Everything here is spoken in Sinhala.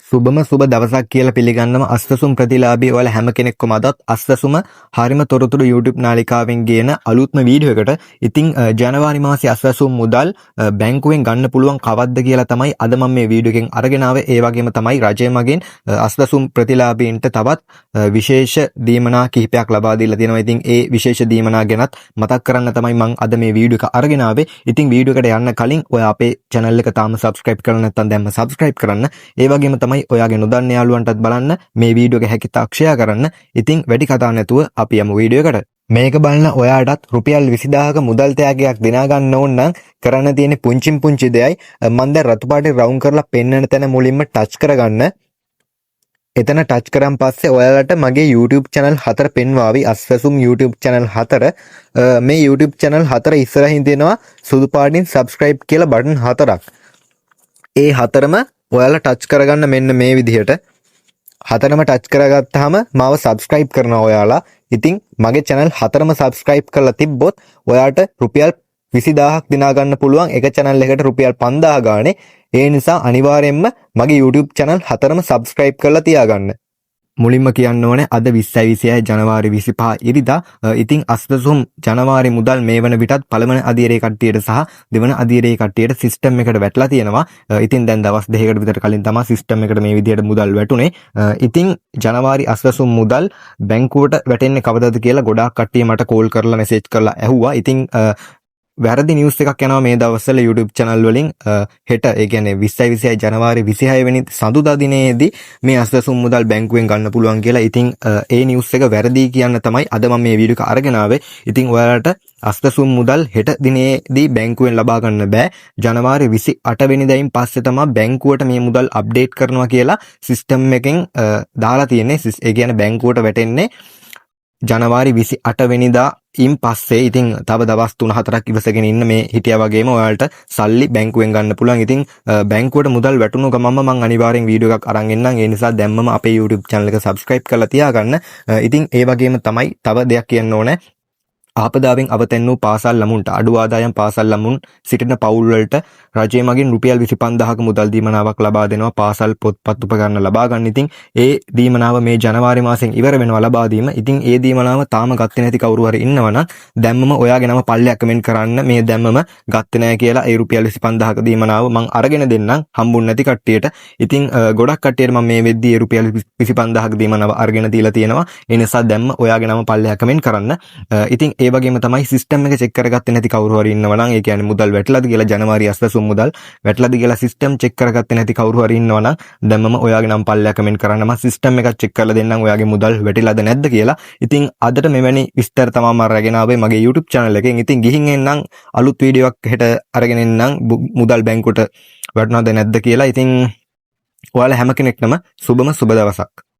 සුබම සුබ දවසක් කියලා පිළිගන්නම අස්තසුම් ප්‍රතිලාභී ඔයාලා හැම කෙනෙක්වම අදත් අස්තසුම හරිම තොරතුරු YouTube නාලිකාවෙන් ගේන අලුත්ම වීඩියෝ එකට. ඉතින් ජනවාරි මාසයේ අස්තසුම් මුදල් බැංකුවෙන් ගන්න පුළුවන් කවද්ද කියලා තමයි අද මම මේ වීඩියෝ එකෙන් අරගෙන ආවේ. ඒ වගේම තමයි රජය මගින් අස්තසුම් ප්‍රතිලාභීන්ට තවත් විශේෂ දීමනා කිහිපයක් ලබා දීලා තියෙනවා. ඉතින් ඒ විශේෂ දීමනා ගැනත් මතක් කරන්න තමයි මම අද මේ වීඩියෝ එක අරගෙන ආවේ. ඉතින් වීඩියෝ එකට යන්න කලින් ඔයා අපේ channel එක තාම subscribe කරලා නැත්නම් දැන්ම subscribe කරන්න. ඒ වගේම තමයි ඔයාගේ නොදන්න යාළුවන්ටත් බලන්න මේ වීඩියෝ එක හැකි තාක් ෂෙයා කරන්න. ඉතින් වැඩි කතා නැතුව අපි යමු වීඩියෝ එකට. මේක බලන ඔයාටත් රුපියල් 20000ක මුදල් තෑගයක් දිනා ගන්න ඕන නම් කරන්න තියෙන පුංචි දෙයයි මම දැන් රතු පාටේ රවුන්ඩ් කරලා පෙන්වන තැන මුලින්ම ටච් කරගන්න. එතන ටච් කරන් පස්සේ ඔයාලට මගේ YouTube channel 4 පෙන්වාවි. අස්වැසුම් YouTube channel 4. මේ YouTube channel 4 ඉස්සරහින් තියෙනවා සුදු පාටින් subscribe කියලා බටන් 4ක්. ඒ 4ම ඔයාලා ටච් කරගන්න මෙන්න මේ විදිහට. 4ම ටච් කරගත්තාම මාව subscribe කරනවා ඔයාලා. ඉතින් මගේ channel 4ම subscribe කරලා තිබ්බොත් ඔයාට රුපියල් 20000ක් දිනා ගන්න පුළුවන් එක channel එකට රුපියල් 5000 ගානේ. ඒ නිසා අනිවාර්යයෙන්ම මගේ YouTube channel 4ම subscribe කරලා තියාගන්න. මුලින්ම කියන්න ඕනේ අද 20/26 ජනවාරි 25 ඉරිදා. ඉතින් අස්තසුම් ජනවාරි මුදල් මේ වන විටත් පළවෙනි අදියරේ කට්ටියට සහ දෙවන අදියරේ කට්ටියට සිස්ටම් එකට වැටලා තියෙනවා. ඉතින් දැන් දවස් දෙකකට විතර කලින් තමයි සිස්ටම් එකට මේ විදිහට මුදල් වැටුනේ. ඉතින් ජනවාරි අස්තසුම් මුදල් බැංකුවට වැටෙන්නේ කවදද කියලා ගොඩාක් කට්ටිය මට කෝල් කරලා මැසේජ් කරලා ඇහුවා. ඉතින් වැරදි නිවුස් එකක් යනවා මේ දවස්වල YouTube channel වලින්. හෙට ඒ කියන්නේ 20/26 ජනවාරි 26 වෙනි සඳුදා දිනේදී මේ අස්වැසුම් මුදල් බැංකුවෙන් ගන්න පුළුවන් කියලා. ඉතින් ඒ නිවුස් එක වැරදි කියන්න තමයි අද මම මේ වීඩියෝ එක අරගෙන ආවේ. ඉතින් ඔයාලට අස්වැසුම් මුදල් හෙට දිනේදී බැංකුවෙන් ලබා ගන්න බෑ. ජනවාරි 28 වෙනිදායින් පස්සේ තමයි බැංකුවට මේ මුදල් අප්ඩේට් කරනවා කියලා සිස්ටම් එකෙන් දාලා තියෙන්නේ. ඒ කියන්නේ බැංකුවට වැටෙන්නේ ජනවාරි 28 වෙනිදා ඉන් පස්සේ. ඉතින් තව දවස් 3-4ක් ඉවසගෙන ඉන්න මේ හිටියා වගේම ඔයාලට සල්ලි බැංකුවෙන් ගන්න පුළුවන්. ඉතින් බැංකුවට මුදල් වැටුණු ගමන්ම මම අනිවාර්යෙන් වීඩියෝ එකක් අරන් එන්නම්. ඒ නිසා දැම්මම අපේ YouTube channel එක subscribe කරලා තියාගන්න. ඉතින් ඒ වගේම තමයි තව දෙයක් කියන්න ඕනේ. ආපදාවෙන් අවතැන් වූ පාසල් ළමුන්ට අඩු ආදායම් පාසල් ළමුන් සිටින පවුල් වලට රජය මගින් රුපියල් 25000ක මුදල් දීමනාවක් ලබා දෙනවා. පාසල් පොත්පත් උපකරණ ලබා ගන්න. ඉතින් ඒ දීමනාව මේ ජනවාරි මාසෙන් ඉවර වෙනවා ලබා දීම. ඉතින් ඒ දීමනාව තාම ගත්තේ නැති කවුරු හරි ඉන්නවනම් දැම්මම ඔයාගේ නම පල්ලෙයක් කමෙන්ට් කරන්න. මේ දැම්මම ගත්තේ නැහැ කියලා ඒ රුපියල් 25000ක දීමනාව මං අරගෙන දෙන්නම් හම්බුන්නේ නැති කට්ටියට. ඉතින් ගොඩක් කට්ටියට මම මේ වෙද්දී ඒ රුපියල් 25000ක දීමනාව අරගෙන දීලා තියෙනවා. ඒ නිසා දැම්ම ඔයාගේ නම පල්ලෙයක් කමෙන්ට් කරන්න. ඉතින් ඒ වගේම තමයි සිස්ටම් එක චෙක් කරගත්තේ නැති කවුරු හරි ඉන්නවා නම් ඒ කියන්නේ මුදල් වැටලාද කියලා ජනවාරි අස්වැසුම් මුදල් වැටලාද කියලා සිස්ටම් චෙක් කරගත්තේ නැති කවුරු හරි ඉන්නවා නම් දැන්මම ඔයාගේ නම් පල්ලෙයක් කමෙන්ට් කරන්න. මම සිස්ටම් එකක් චෙක් කරලා දෙන්නම් ඔයාගේ මුදල් වැටිලාද නැද්ද කියලා. ඉතින් අදට මෙවැනි විස්තර තමයි මම අරගෙන ආවේ මගේ YouTube channel එකෙන්. ඉතින් ගිහින් එන්නම් අලුත් වීඩියෝ එකක් හෙට අරගෙන එන්නම් මුදල් බැංකුවට වැටුණාද නැද්ද කියලා. ඉතින් ඔයාලා හැම කෙනෙක්ටම සුබම සුබ දවසක්.